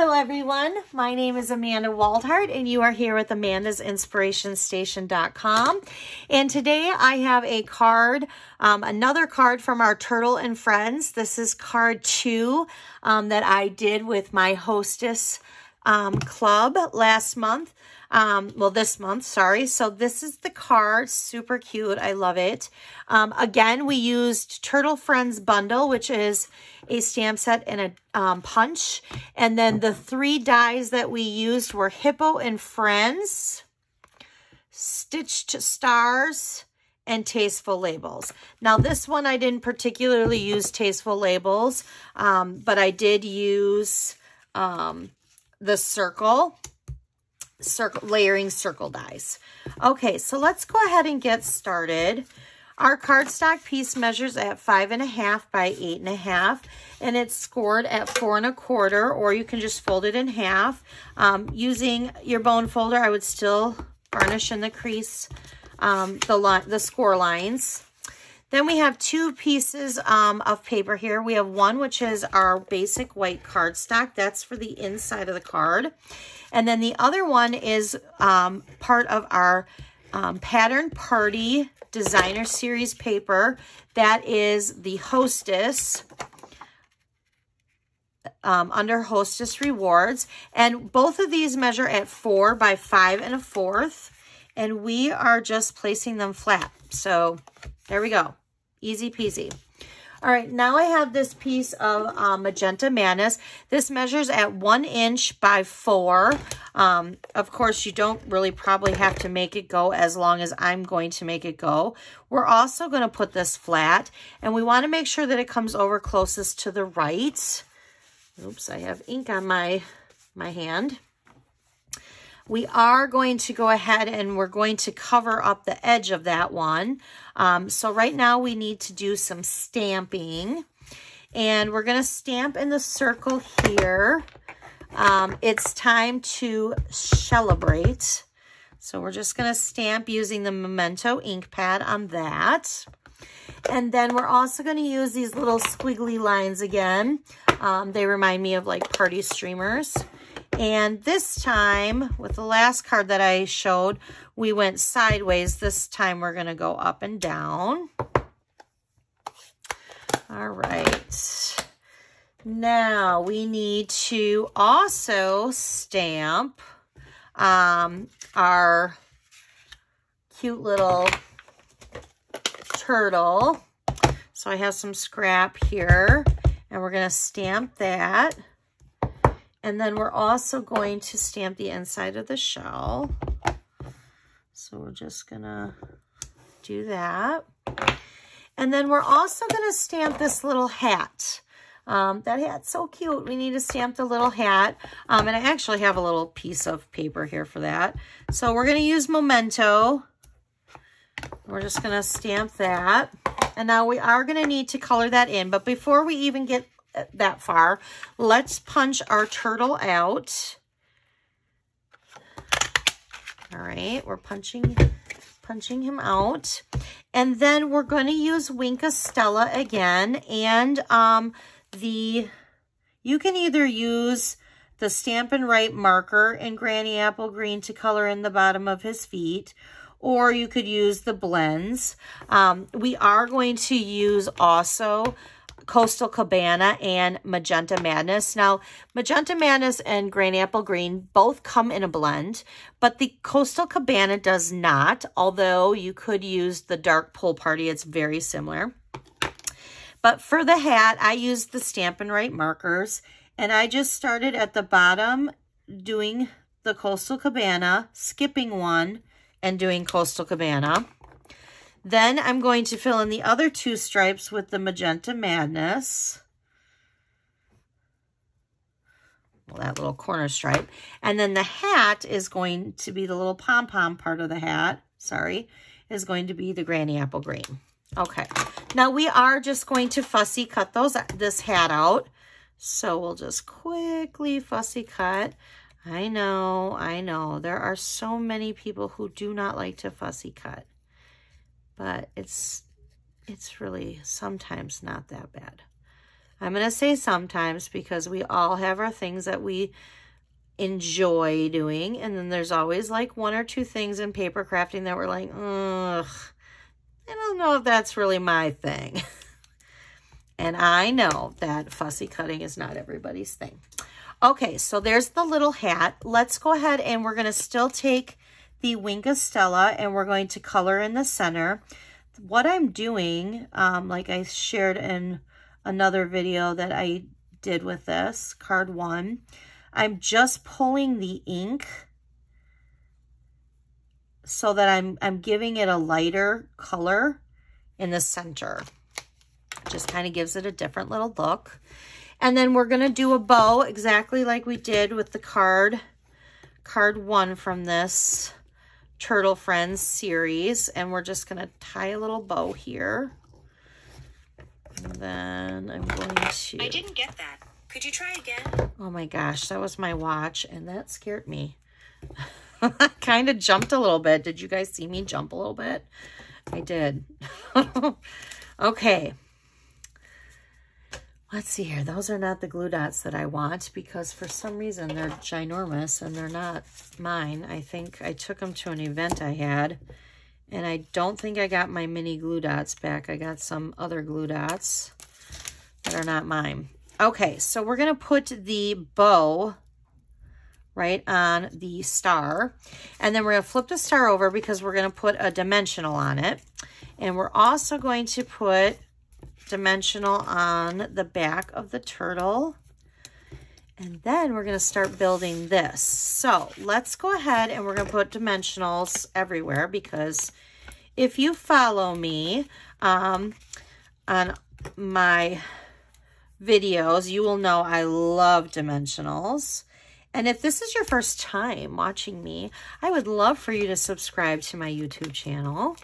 Hello everyone, my name is Amanda Waldhart and you are here with Amanda'sInspirationStation.com, and today I have a card, another card from our Turtle and Friends. This is card 2 that I did with my Hostess Club last month. Well, this month, sorry. So this is the card, super cute. I love it. Again, we used Turtle Friends Bundle, which is a stamp set and a punch. And then the 3 dies that we used were Hippo and Friends, Stitched Stars, and Tasteful Labels. Now this one I didn't particularly use Tasteful Labels, but I did use the layering circle dies. Okay, so let's go ahead and get started. Our cardstock piece measures at 5.5 by 8.5, and it's scored at 4 1/4, or you can just fold it in half. Using your bone folder, I would still varnish in the crease the score lines. Then we have 2 pieces of paper here. We have one which is our basic white cardstock. That's for the inside of the card. And then the other one is part of our Pattern Party Designer Series paper. That is the Hostess, under Hostess Rewards. And both of these measure at 4 by 5 1/4. And we are just placing them flat. So there we go. Easy peasy. All right, now I have this piece of Magenta Madness. This measures at 1 inch by 4. Of course, you don't really probably have to make it go as long as I'm going to make it go. We're also going to put this flat, and we want to make sure that it comes over closest to the right. Oops, I have ink on my hand. We are going to go ahead and we're going to cover up the edge of that one. So right now we need to do some stamping, and we're going to stamp in the circle here. It's time to celebrate. So we're just going to stamp using the Memento ink pad on that. And then we're also going to use these little squiggly lines again. They remind me of like party streamers. And this time, with the last card that I showed, we went sideways. This time we're going to go up and down. All right. Now we need to also stamp our cute little turtle. So I have some scrap here, and we're going to stamp that. And then we're also going to stamp the inside of the shell. So we're just going to do that. And then we're also going to stamp this little hat. That hat's so cute. We need to stamp the little hat. And I actually have a little piece of paper here for that. So we're going to use Memento. We're just going to stamp that. And now we are going to need to color that in. But before we even get that far, let's punch our turtle out. All right, we're punching him out, and then we're going to use Winka Stella again. And you can either use the Stampin' Right marker in Granny Apple Green to color in the bottom of his feet, or you could use the blends. We are going to use also Coastal Cabana and Magenta Madness. Now, Magenta Madness and Granny Apple Green both come in a blend, but the Coastal Cabana does not, although you could use the Dark Pool Party. It's very similar. But for the hat, I used the Stampin' Right markers, and I just started at the bottom doing the Coastal Cabana, skipping one, and doing Coastal Cabana. Then I'm going to fill in the other 2 stripes with the Magenta Madness. Well, that little corner stripe. And then the hat is going to be the little pom-pom part of the hat. Sorry, is going to be the Granny Apple Green. Okay. Now we are just going to fussy cut this hat out. So we'll just quickly fussy cut. I know. There are so many people who do not like to fussy cut. But it's really sometimes not that bad. I'm going to say sometimes because we all have our things that we enjoy doing. And then there's always like one or two things in paper crafting that we're like, ugh, I don't know if that's really my thing. And I know that fussy cutting is not everybody's thing. Okay, so there's the little hat. Let's go ahead and we're going to still take the Wink of Stella and we're going to color in the center. What I'm doing, like I shared in another video that I did with this, card 1, I'm just pulling the ink so that I'm giving it a lighter color in the center. Just kind of gives it a different little look. And then we're going to do a bow exactly like we did with the card 1 from this Turtle Friends series. And we're just going to tie a little bow here. And then I'm going to... I didn't get that. Could you try again? Oh my gosh, that was my watch and that scared me. I kind of jumped a little bit. Did you guys see me jump a little bit? I did. Okay. Let's see here. Those are not the glue dots that I want because for some reason they're ginormous and they're not mine. I think I took them to an event I had and I don't think I got my mini glue dots back. I got some other glue dots that are not mine. Okay, so we're going to put the bow right on the star and then we're going to flip the star over because we're going to put a dimensional on it. And we're also going to put dimensional on the back of the turtle. And then we're going to start building this. So let's go ahead and we're going to put dimensionals everywhere because if you follow me on my videos, you will know I love dimensionals. And if this is your first time watching me, I would love for you to subscribe to my YouTube channel.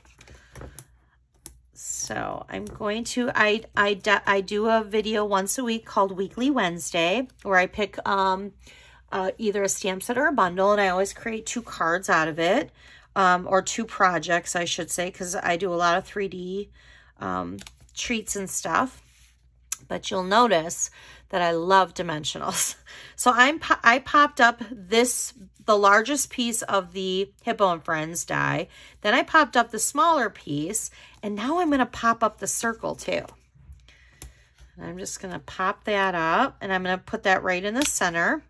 So I'm going to, I do a video once a week called Weekly Wednesday where I pick either a stamp set or a bundle and I always create 2 cards out of it or 2 projects, I should say, because I do a lot of 3D treats and stuff. But you'll notice that I love dimensionals. So I popped up the largest piece of the Hippo and Friends die. Then I popped up the smaller piece. And now I'm going to pop up the circle too. And I'm just going to pop that up. And I'm going to put that right in the center.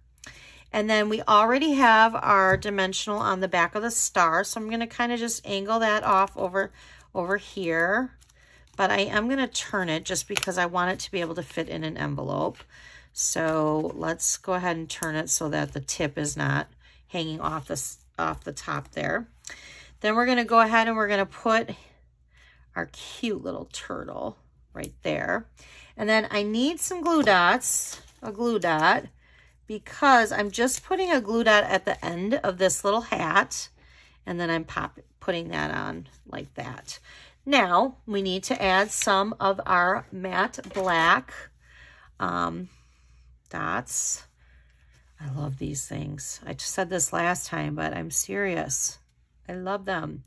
And then we already have our dimensional on the back of the star. So I'm going to kind of just angle that off over here. But I am going to turn it just because I want it to be able to fit in an envelope. So let's go ahead and turn it so that the tip is not hanging off the top there. Then we're going to go ahead and we're going to put our cute little turtle right there. And then I need some glue dots, a glue dot, because I'm just putting a glue dot at the end of this little hat. And then I'm putting that on like that. Now, we need to add some of our matte black dots. I love these things. I just said this last time, but I'm serious. I love them.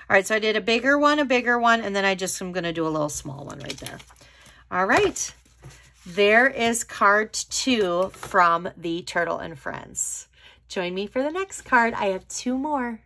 All right, so I did a bigger one, and then I just am going to do a little small one right there. All right, there is card 2 from the Turtle and Friends. Join me for the next card. I have 2 more.